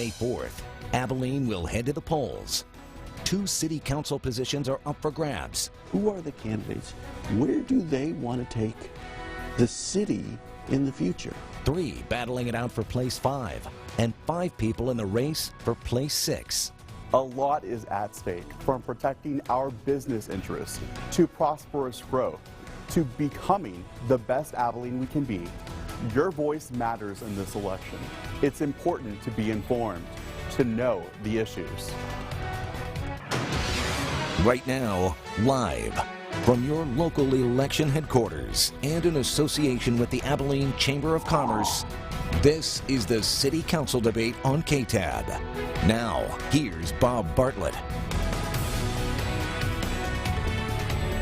May 4th, Abilene will head to the polls. 2 city council positions are up for grabs. Who are the candidates? Where do they want to take the city in the future? 3 battling it out for place 5, and 5 people in the race for place 6. A lot is at stake, from protecting our business interests to prosperous growth to becoming the best Abilene we can be. Your voice matters in this election. It's important to be informed, to know the issues. Right now, live from your local election headquarters and in association with the Abilene Chamber of Commerce, this is the City Council debate on KTAB. Now, here's Bob Bartlett.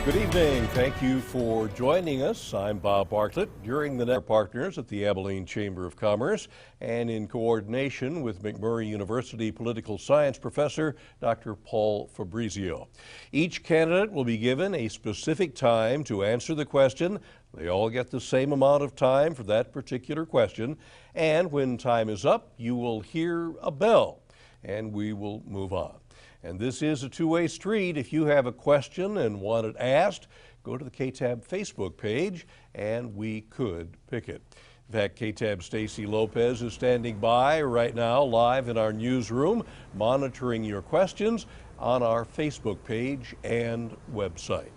Good evening. Thank you for joining us. I'm Bob Bartlett. During the next partners at the Abilene Chamber of Commerce and in coordination with McMurray University political science professor Dr. Paul Fabrizio. Each candidate will be given a specific time to answer the question. They all get the same amount of time for that particular question. And when time is up, you will hear a bell and we will move on. And this is a two-way street. If you have a question and want it asked, go to the KTAB Facebook page and we could pick it. In fact, KTAB Stacy Lopez is standing by right now live in our newsroom, monitoring your questions on our Facebook page and website.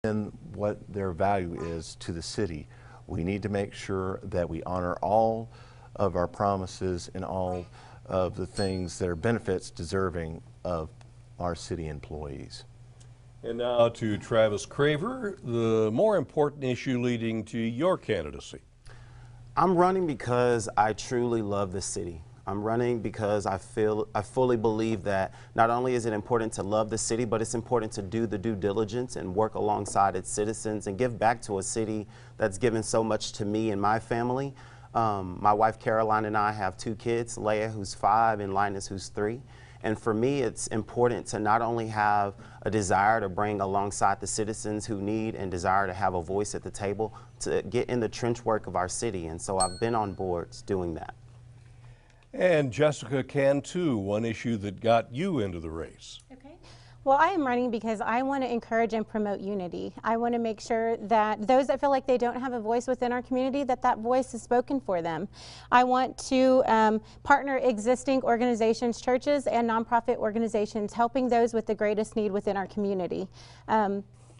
And what their value is to the city. We need to make sure that we honor all of our promises and all of the things that are benefits deserving of our city employees. And now to Travis Craver, the more important issue leading to your candidacy. I'm running because I truly love the city. I'm running because I fully believe that not only is it important to love the city, but it's important to do the due diligence and work alongside its citizens and give back to a city that's given so much to me and my family. My wife Caroline and I have 2 kids, Leia who's 5 and Linus who's 3. And for me, it's important to not only have a desire to bring alongside the citizens who need and desire to have a voice at the table, to get in the trench work of our city. And so I've been on boards doing that. And Jessica can too, one issue that got you into the race. Okay. Well, I am running because I want to encourage and promote unity. I want to make sure that those that feel like they don't have a voice within our community, that voice is spoken for them. I want to partner existing organizations, churches, and nonprofit organizations, helping those with the greatest need within our community.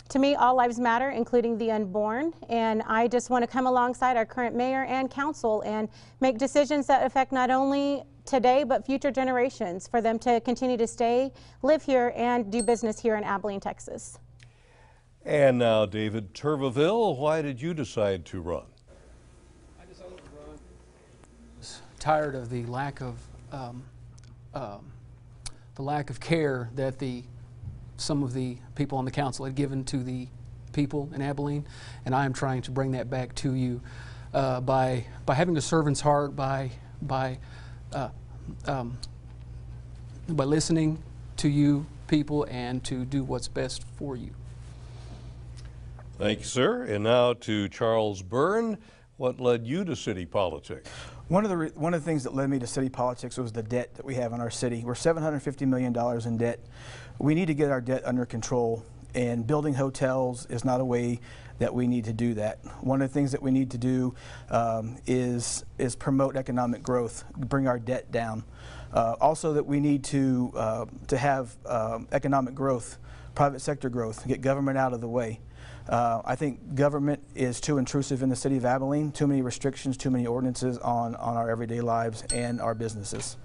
To me, all lives matter, including the unborn, and I just want to come alongside our current mayor and council and make decisions that affect not only today but future generations, for them to continue to stay, live here, and do business here in Abilene, Texas. And now David Turvaville, why did you decide to run? I decided to run. I was tired of the lack of care that some of the people on the council had given to the people in Abilene, and I am trying to bring that back to you by having a servant's heart, by listening to you people and to do what's best for you. Thank you, sir. And now to Charles Byrne. What led you to city politics? One of the things that led me to city politics was the debt that we have in our city. We're $750 million in debt. We need to get our debt under control, and building hotels is not a way that we need to do that. One of the things that we need to do is promote economic growth, bring our debt down. Also, that we need to have economic growth, private sector growth, get government out of the way. I think government is too intrusive in the city of Abilene, too many restrictions, too many ordinances on our everyday lives and our businesses.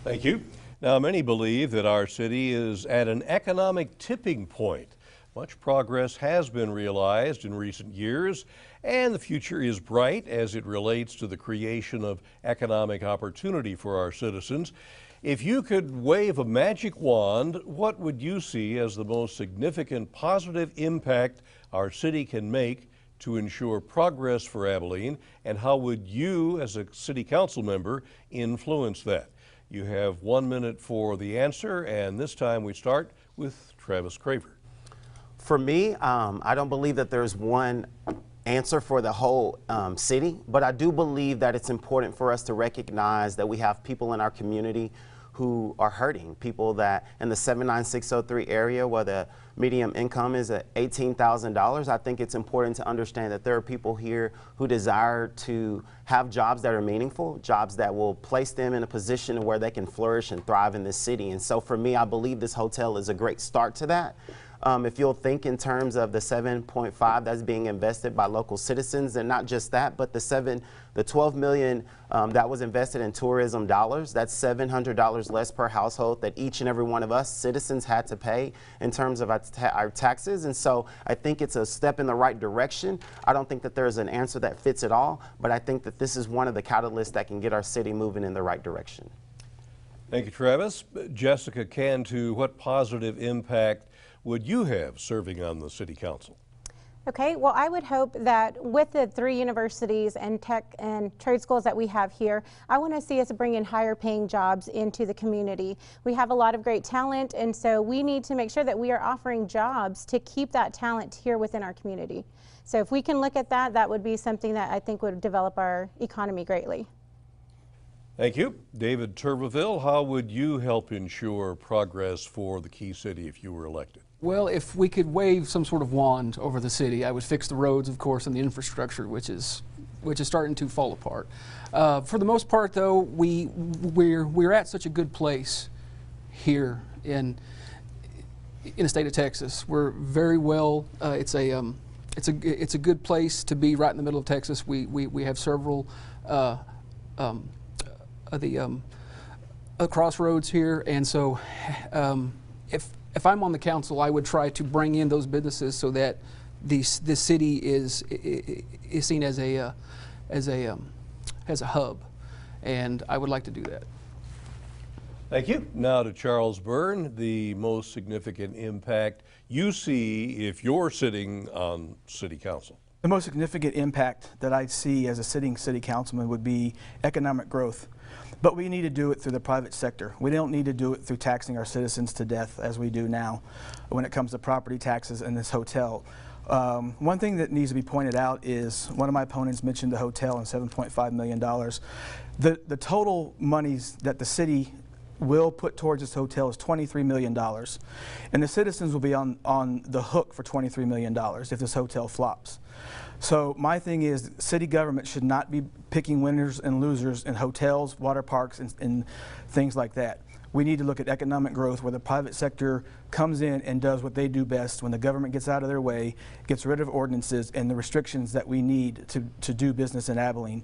Thank you. Now, many believe that our city is at an economic tipping point. Much progress has been realized in recent years, and the future is bright as it relates to the creation of economic opportunity for our citizens. If you could wave a magic wand, what would you see as the most significant positive impact our city can make to ensure progress for Abilene, and how would you, as a city council member, influence that? You have 1 minute for the answer, and this time we start with Travis Craver. For me, I don't believe that there's one answer for the whole city, but I do believe that it's important for us to recognize that we have people in our community who are hurting, people that in the 79603 area where the median income is at $18,000. I think it's important to understand that there are people here who desire to have jobs that are meaningful, jobs that will place them in a position where they can flourish and thrive in this city. And so for me, I believe this hotel is a great start to that. If you'll think in terms of the 7.5 that's being invested by local citizens, and not just that, but the 12 million that was invested in tourism dollars, that's $700 less per household that each and every one of us citizens had to pay in terms of our taxes. And so I think it's a step in the right direction. I don't think that there's an answer that fits it all, but I think that this is one of the catalysts that can get our city moving in the right direction. Thank you, Travis. Jessica Cantu, what positive impact would you have serving on the city council? Okay, well, I would hope that with the 3 universities and tech and trade schools that we have here, I want to see us bring in higher paying jobs into the community. We have a lot of great talent, and so we need to make sure that we are offering jobs to keep that talent here within our community. So if we can look at that, that would be something that I think would develop our economy greatly. Thank you. David Turbeville, how would you help ensure progress for the Key City if you were elected? Well, if we could wave some sort of wand over the city, I would fix the roads, of course, and the infrastructure, which is starting to fall apart. For the most part, though, we're at such a good place here in the state of Texas. We're very well. It's a good place to be right in the middle of Texas. We have several crossroads here, and so if I'm on the council, I would try to bring in those businesses so that this city is seen as a hub, and I would like to do that. Thank you. Now to Charles Byrne, the most significant impact you see if you're sitting on city council. The most significant impact that I see as a sitting city councilman would be economic growth. But we need to do it through the private sector. We don't need to do it through taxing our citizens to death as we do now when it comes to property taxes in this hotel. One thing that needs to be pointed out is one of my opponents mentioned the hotel and $7.5 million. The total monies that the city will put towards this hotel is $23 million. And the citizens will be on the hook for $23 million if this hotel flops. So my thing is, city government should not be picking winners and losers in hotels, water parks, and things like that. We need to look at economic growth where the private sector comes in and does what they do best when the government gets out of their way, gets rid of ordinances and the restrictions that we need to do business in Abilene.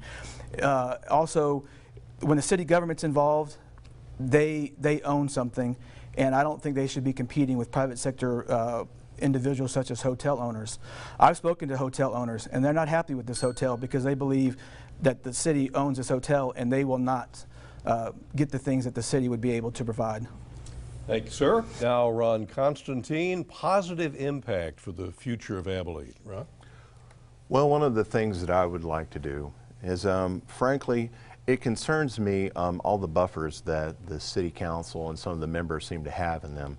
Also, when the city government's involved, they own something, and I don't think they should be competing with private sector individuals such as hotel owners. I've spoken to hotel owners, and they're not happy with this hotel because they believe that the city owns this hotel and they will not get the things that the city would be able to provide. Thank you, sir. Now, Ron Constantine, positive impact for the future of Abilene. Ron? Well, one of the things that I would like to do is, frankly, it concerns me all the buffers that the city council and some of the members seem to have in them.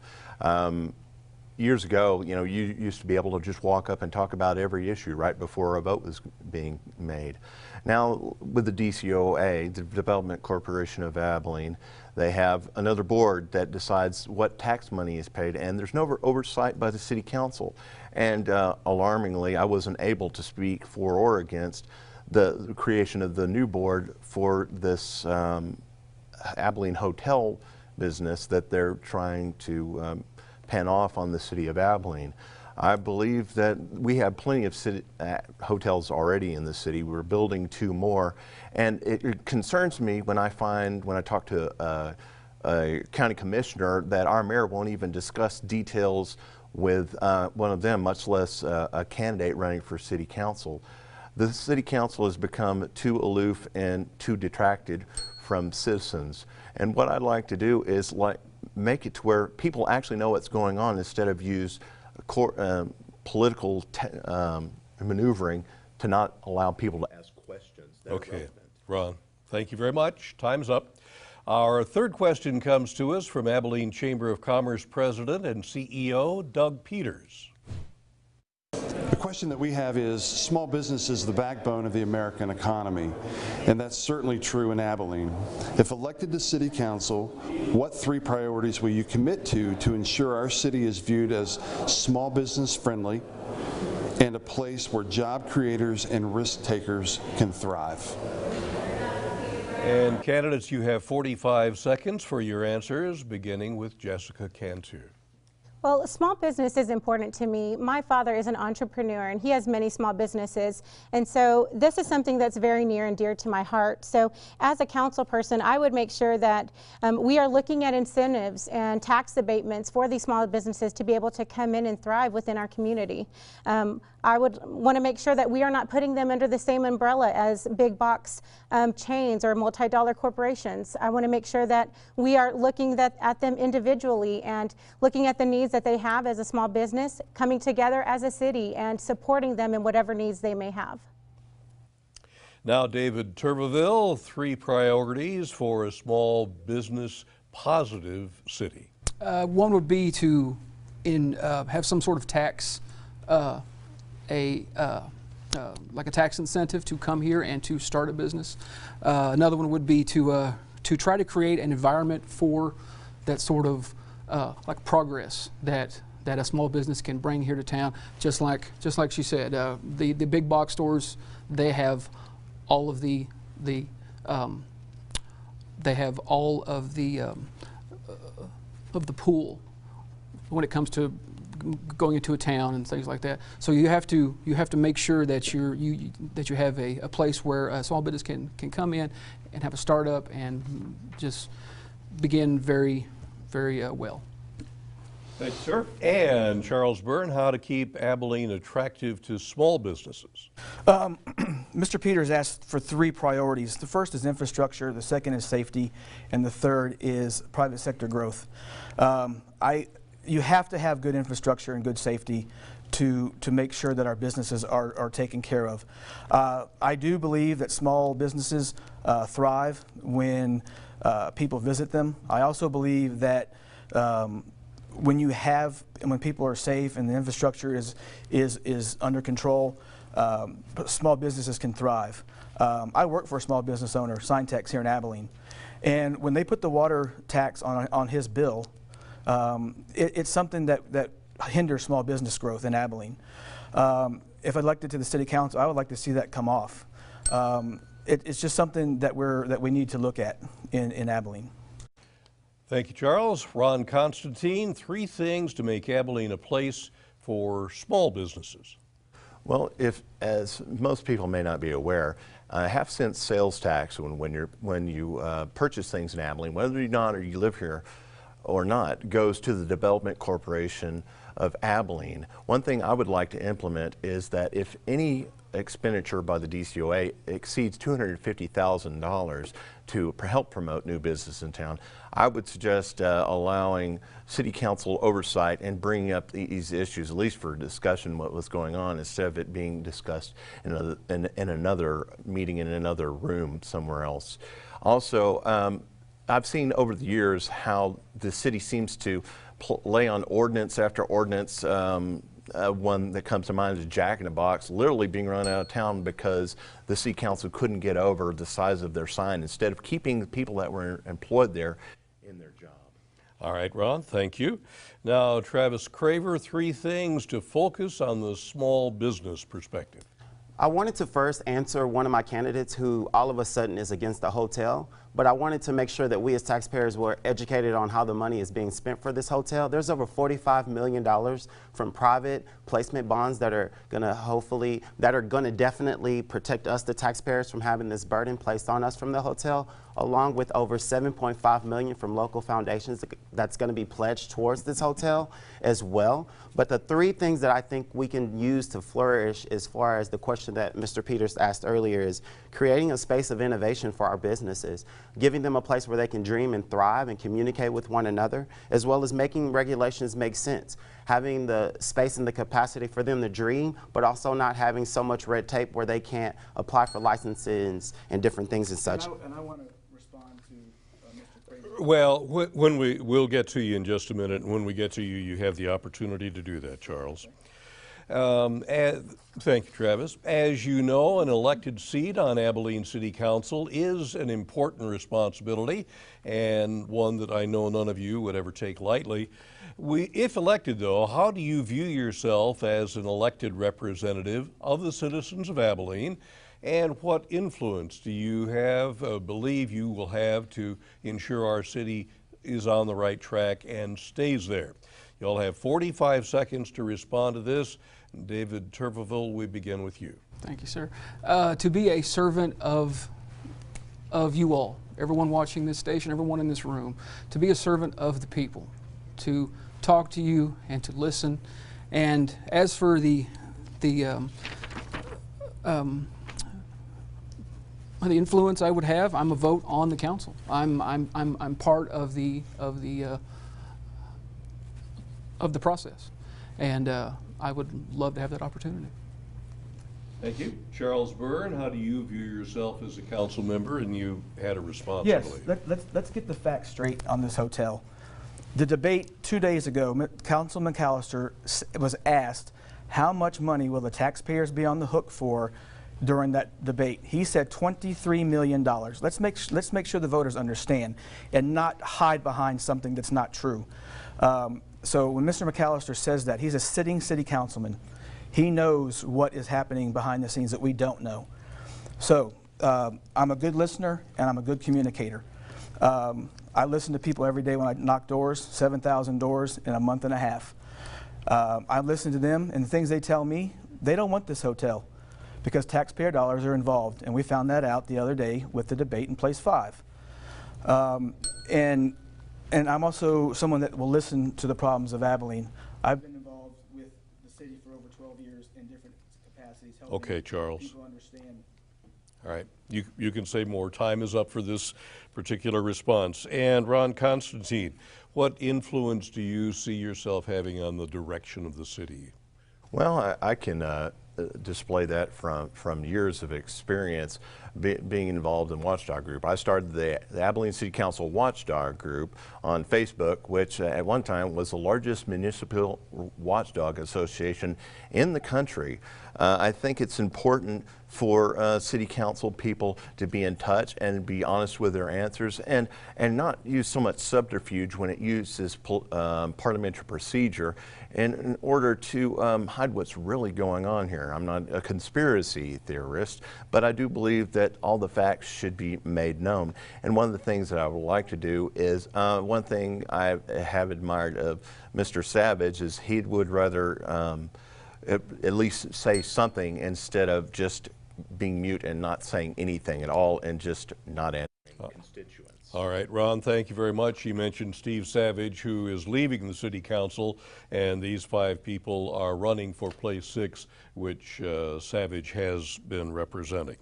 Years ago, you used to be able to just walk up and talk about every issue right before a vote was being made. Now, with the DCOA, the Development Corporation of Abilene, they have another board that decides what tax money is paid, and there's no oversight by the city council. And alarmingly, I wasn't able to speak for or against the creation of the new board for this Abilene hotel business that they're trying to pen off on the city of Abilene. I believe that we have plenty of hotels already in the city. We're building 2 more, and it concerns me when I talk to a county commissioner that our mayor won't even discuss details with one of them, much less a candidate running for city council. The city council has become too aloof and too detracted from citizens. And what I'd like to do is make it to where people actually know what's going on instead of use political maneuvering to not allow people to ask questions that are relevant. Ron, thank you very much. Time's up. Our third question comes to us from Abilene Chamber of Commerce President and CEO Doug Peters. The question that we have is, small business is the backbone of the American economy, and that's certainly true in Abilene. If elected to City Council, what 3 priorities will you commit to ensure our city is viewed as small business friendly and a place where job creators and risk takers can thrive? And candidates, you have 45 seconds for your answers, beginning with Jessica Cantu. Well, small business is important to me. My father is an entrepreneur and he has many small businesses. And so this is something that's very near and dear to my heart. So as a council person, I would make sure that we are looking at incentives and tax abatements for these small businesses to be able to come in and thrive within our community. I would want to make sure that we are not putting them under the same umbrella as big box chains or multi-dollar corporations. I want to make sure that we are looking at them individually and looking at the needs that they have as a small business, coming together as a city and supporting them in whatever needs they may have. Now, David Turbeville, 3 priorities for a small business positive city. One would be to have some sort of tax, like a tax incentive to come here and to start a business. Another one would be to try to create an environment for that sort of like progress that a small business can bring here to town. Just like she said, the big box stores, they have all of the pool when it comes to going into a town and things like that. So you have to make sure that you have a place where a small business can come in and have a startup and just begin very well. Thank you, sir. And Charles Byrne, how to keep Abilene attractive to small businesses. Mr. Peters asked for 3 priorities. The first is infrastructure, the second is safety, and the third is private sector growth. You have to have good infrastructure and good safety to make sure that our businesses are taken care of. I do believe that small businesses thrive when people visit them. I also believe that when people are safe and the infrastructure is under control, small businesses can thrive. I work for a small business owner, Sign-Tex, here in Abilene, and when they put the water tax on his bill, it's something that hinders small business growth in Abilene. If elected to the city council, I would like to see that come off. It's just something that we need to look at in Abilene. Thank you, Charles. Ron Constantine, 3 things to make Abilene a place for small businesses. Well, as most people may not be aware, a half-cent sales tax when you purchase things in Abilene, whether you live here or not, goes to the Development Corporation of Abilene. One thing I would like to implement is that if any expenditure by the DCOA exceeds $250,000 to help promote new business in town, I would suggest allowing City Council oversight and bringing up these issues, at least for discussion, what was going on, instead of it being discussed in another meeting in another room somewhere else. Also, I've seen over the years how the city seems to lay on ordinance after ordinance. One that comes to mind is Jack in the Box, literally being run out of town because the city council couldn't get over the size of their sign, instead of keeping the people that were employed there in their job. All right, Ron, thank you. Now, Travis Craver, 3 things to focus on the small business perspective. I wanted to first answer one of my candidates who all of a sudden is against the hotel, but I wanted to make sure that we as taxpayers were educated on how the money is being spent for this hotel. There's over $45 million from private placement bonds that are going to definitely protect us, the taxpayers, from having this burden placed on us from the hotel, along with over $7.5 million from local foundations that's going to be pledged towards this hotel as well. But the three things that I think we can use to flourish, as far as the question that Mr. Peters asked earlier, is creating a space of innovation for our businesses, giving them a place where they can dream and thrive and communicate with one another, as well as making regulations make sense, having the space and the capacity for them to dream, but also not having so much red tape where they can't apply for licenses and different things and such. And I want to respond to Mr. Craver. Well, we'll get to you in just a minute. And when we get to you, you have the opportunity to do that, Charles. Thank you, Travis. As you know, an elected seat on Abilene City Council is an important responsibility, and one that I know none of you would ever take lightly. If elected, though, how do you view yourself as an elected representative of the citizens of Abilene, and what influence do you believe you will have to ensure our city is on the right track and stays there? You'll have 45 seconds to respond to this. David Turveville, we begin with you. Thank you, sir. To be a servant of you all, everyone watching this station, everyone in this room, to be a servant of the people, to talk to you and to listen. And as for the influence I would have, I'm a vote on the council. I'm part of the process, and I would love to have that opportunity. Thank you. Charles Byrne, how do you view yourself as a council member, and you had a responsibility? Yes, let's get the facts straight on this hotel. The debate 2 days ago, Councilman McAllister was asked, how much money will the taxpayers be on the hook for during that debate? He said $23 million. Let's make sure the voters understand and not hide behind something that's not true. So when Mr. McAllister says that, he's a sitting city councilman. He knows what is happening behind the scenes that we don't know. So I'm a good listener and I'm a good communicator. I listen to people every day when I knock doors, 7,000 doors in a month and a half. I listen to them, and the things they tell me, they don't want this hotel because taxpayer dollars are involved, and we found that out the other day with the debate in Place 5. And I'm also someone that will listen to the problems of Abilene. I've been involved with the city for over 12 years in different capacities, helping Charles. people understand. All right, you can say more. Time is up for this particular response. And Ron Constantine, what influence do you see yourself having on the direction of the city? Well, I can display that from years of experience being involved in Watchdog Group. I started the Abilene City Council Watchdog Group on Facebook, which at one time was the largest municipal watchdog association in the country. I think it's important for city council people to be in touch and be honest with their answers, and not use so much subterfuge when it uses parliamentary procedure in order to hide what's really going on here. I'm not a conspiracy theorist, but I do believe that all the facts should be made known. And one of the things that I would like to do is, one thing I have admired of Mr. Savage is he would rather at least say something instead of just being mute and not saying anything at all and just not answering constituents. All right, Ron, thank you very much. You mentioned Steve Savage, who is leaving the city council, and these 5 people are running for Place 6, which Savage has been representing.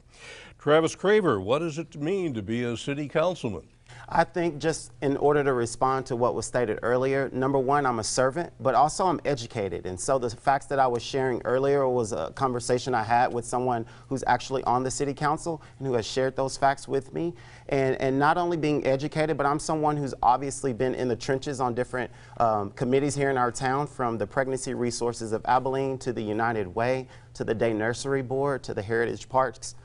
Travis Craver, what does it mean to be a city councilman? I think, just in order to respond to what was stated earlier, number one, I'm a servant, but also I'm educated. And so the facts that I was sharing earlier was a conversation I had with someone who's actually on the city council and who has shared those facts with me. And not only being educated, but I'm someone who's obviously been in the trenches on different committees here in our town, from the Pregnancy Resources of Abilene to the United Way to the Day Nursery Board to the Heritage Parks.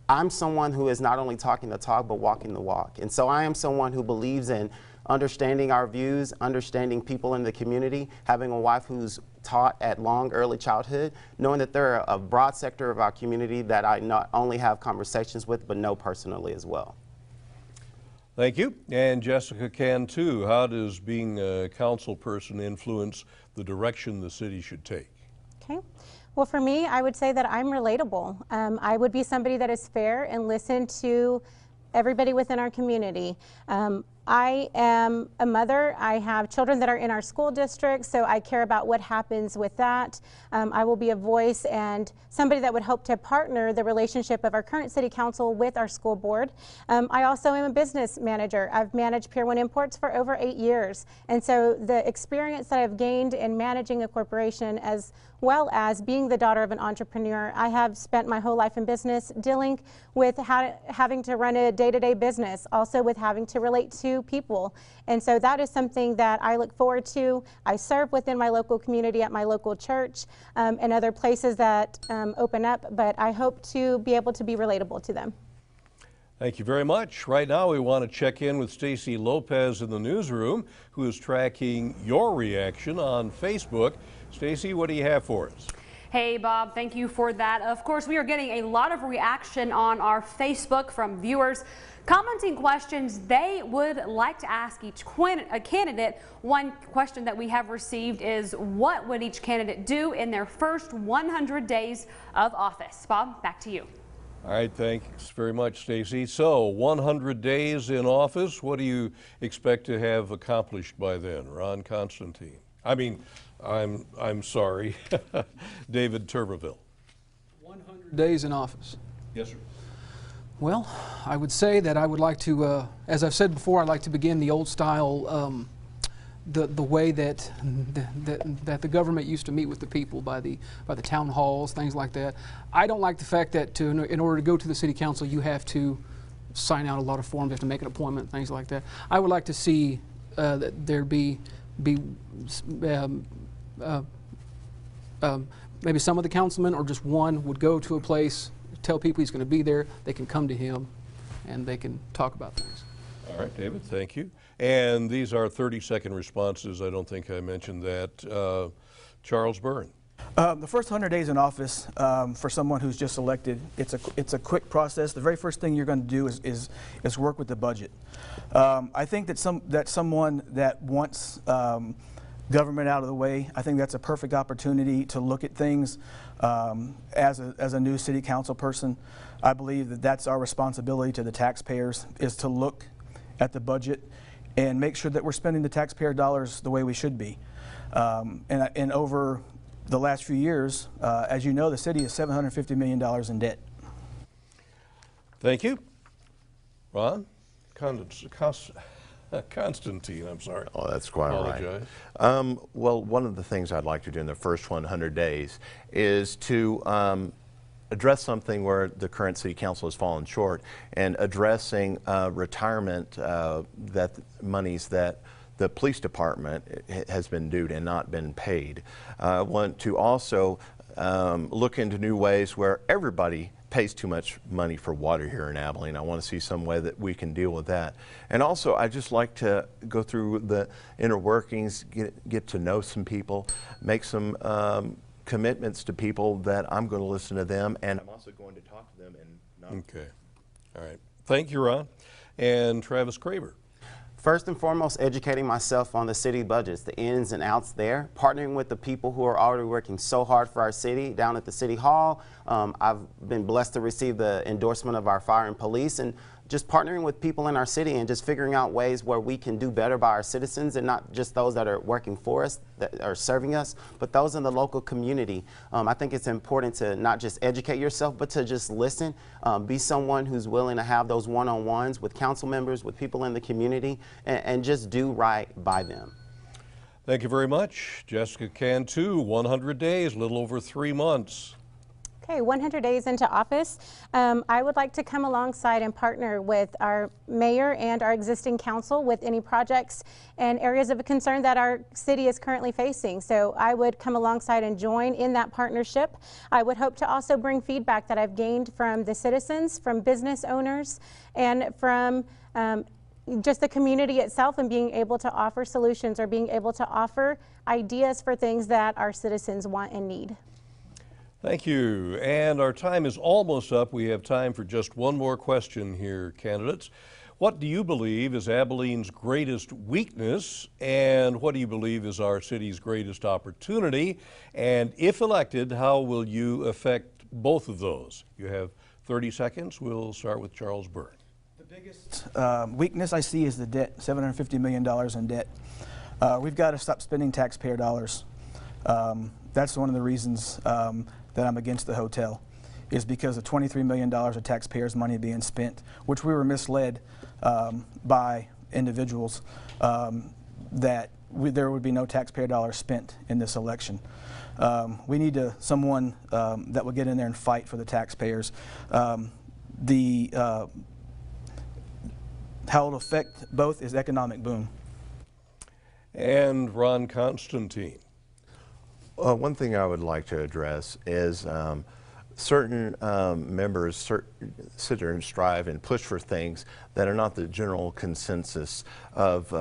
I'm someone who is not only talking the talk, but walking the walk. And so I am someone who believes in understanding our views, understanding people in the community, having a wife who's taught at early childhood, knowing that there are a broad sector of our community that I not only have conversations with, but know personally as well. Thank you. And Jessica Cantu, how does being a council person influence the direction the city should take? Okay. Well, for me, I would say that I'm relatable. I would be somebody that is fair and listen to everybody within our community. I am a mother. I have children that are in our school district, so I care about what happens with that. I will be a voice and somebody that would hope to partner the relationship of our current city council with our school board. I also am a business manager. I've managed Pier 1 Imports for over 8 years, and so the experience that I've gained in managing a corporation as well as being the daughter of an entrepreneur, I have spent my whole life in business dealing with having to run a day-to-day business, also with having to relate to people. And so that is something that I look forward to. I serve within my local community at my local church and other places that open up, but I hope to be able to be relatable to them. Thank you very much. Right now we want to check in with Stacy Lopez in the newsroom, who is tracking your reaction on Facebook. Stacy, what do you have for us? Hey Bob, thank you for that. Of course, we are getting a lot of reaction on our Facebook from viewers commenting questions they would like to ask each candidate. One question that we have received is, what would each candidate do in their first 100 days of office? Bob, back to you. All right, thanks very much, Stacy. So 100 days in office, what do you expect to have accomplished by then? Ron Constantine. I'm sorry, David Tuberville. 100 days in office. Yes, sir. Well, I would say that I would like to, as I've said before, I'd like to begin the old style, the way that the government used to meet with the people by the town halls, things like that. I don't like the fact that in order to go to the city council, you have to sign out a lot of forms, you have to make an appointment, things like that. I would like to see that there be maybe some of the councilmen or just one would go to a place, tell people he's going to be there, they can come to him and they can talk about things. All right, David, thank you. And these are 30-second responses. I don't think I mentioned that. Charles Byrne. The first 100 days in office for someone who's just elected, it's a quick process. The very first thing you're going to do is work with the budget. I think that someone that wants government out of the way, I think that's a perfect opportunity to look at things as a new city council person. I believe that that's our responsibility to the taxpayers, is to look at the budget and make sure that we're spending the taxpayer dollars the way we should be. And over the last few years, as you know, the city is $750 million in debt. Thank you. Ron? Constantine, I'm sorry. Oh, that's quite all right. Well, one of the things I'd like to do in the first 100 days is to address something where the current city council has fallen short, and addressing retirement monies that the police department has been due and not been paid. I want to also look into new ways where everybody pays too much money for water here in Abilene. I want to see some way that we can deal with that. And also, I just like to go through the inner workings, get to know some people, make some commitments to people that I'm going to listen to them, and I'm also going to talk to them. Okay. All right. Thank you, Ron. And Travis Craver. First and foremost, educating myself on the city budgets, the ins and outs there, partnering with the people who are already working so hard for our city down at the City Hall. I've been blessed to receive the endorsement of our fire and police, and just partnering with people in our city and just figuring out ways where we can do better by our citizens, and not just those that are working for us, that are serving us, but those in the local community. I think it's important to not just educate yourself, but to just listen, be someone who's willing to have those one-on-ones with council members, with people in the community, and just do right by them. Thank you very much. Jessica Cantu, 100 days, a little over 3 months. Okay, 100 days into office, I would like to come alongside and partner with our mayor and our existing council with any projects and areas of concern that our city is currently facing. So I would come alongside and join in that partnership. I would hope to also bring feedback that I've gained from the citizens, from business owners, and from just the community itself, and being able to offer solutions or being able to offer ideas for things that our citizens want and need. Thank you. And our time is almost up. We have time for just one more question here, candidates. What do you believe is Abilene's greatest weakness, and what do you believe is our city's greatest opportunity? And if elected, how will you affect both of those? You have 30 seconds. We'll start with Charles Byrne. The biggest weakness I see is the debt, $750 million in debt. We've got to stop spending taxpayer dollars. That's one of the reasons that I'm against the hotel, is because of $23 million of taxpayers' money being spent, which we were misled by individuals that there would be no taxpayer dollars spent in this election. We need someone that will get in there and fight for the taxpayers. How it'll affect both is economic boom. And Ron Constantine. One thing I would like to address is certain members sit there and strive and push for things that are not the general consensus of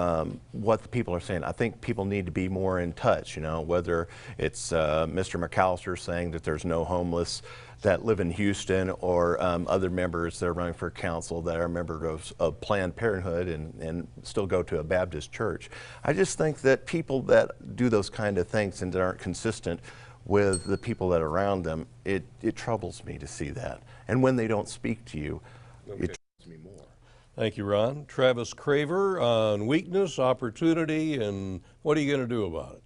what the people are saying. I think people need to be more in touch, you know, whether it's Mr. McAllister saying that there's no homeless that live in Houston, or other members that are running for council that are members of Planned Parenthood and still go to a Baptist church. I just think that people that do those kind of things and that aren't consistent with the people that are around them, it troubles me to see that. And when they don't speak to you, it troubles me more. Thank you, Ron. Travis Craver on weakness, opportunity, and what are you going to do about it?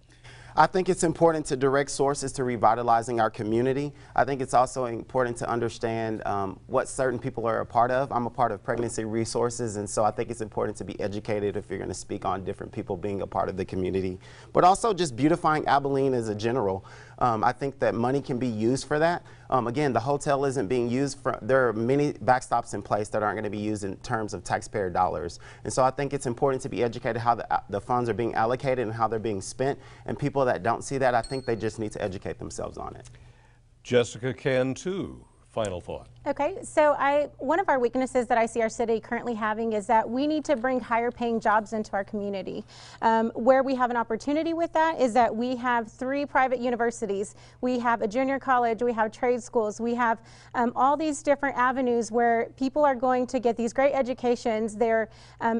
I think it's important to direct sources to revitalizing our community. I think it's also important to understand what certain people are a part of. I'm a part of Pregnancy Resources, and so I think it's important to be educated if you're going to speak on different people being a part of the community. But also just beautifying Abilene as a general. I think that money can be used for that. Again, the hotel isn't being used for, there are many backstops in place that aren't going to be used in terms of taxpayer dollars. And so I think it's important to be educated how the funds are being allocated and how they're being spent. And people that don't see that, I think they just need to educate themselves on it. Jessica Cantu, final thought. Okay, so one of our weaknesses that I see our city currently having is that we need to bring higher paying jobs into our community. Where we have an opportunity with that is that we have 3 private universities. We have a junior college, we have trade schools, we have all these different avenues where people are going to get these great educations. They're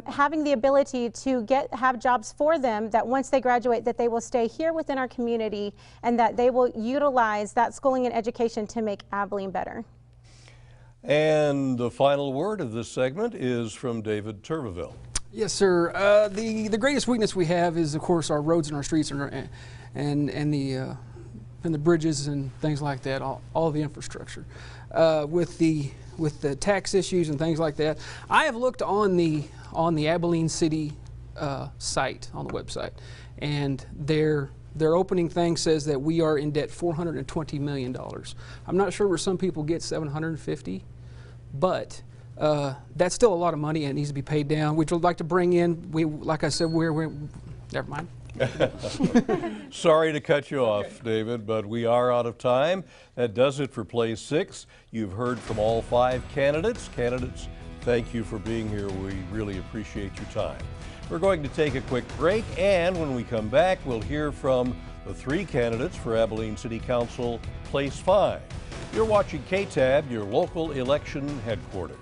having the ability to have jobs for them that once they graduate that they will stay here within our community and that they will utilize that schooling and education to make Abilene better. And the final word of this segment is from David Turveville. Yes, sir. The greatest weakness we have is, of course, our roads and our streets and the bridges and things like that. All the infrastructure. With the tax issues and things like that, I have looked on the Abilene City site on the website, and their opening thing says that we are in debt $420 million. I'm not sure where some people get $750, but that's still a lot of money and it needs to be paid down. We'd like to bring in, like I said, never mind. Sorry to cut you off, David, but we are out of time. That does it for Place 6. You've heard from all 5 candidates. Candidates, thank you for being here. We really appreciate your time. We're going to take a quick break, and when we come back, we'll hear from the 3 candidates for Abilene City Council, Place 5. You're watching KTAB, your local election headquarters.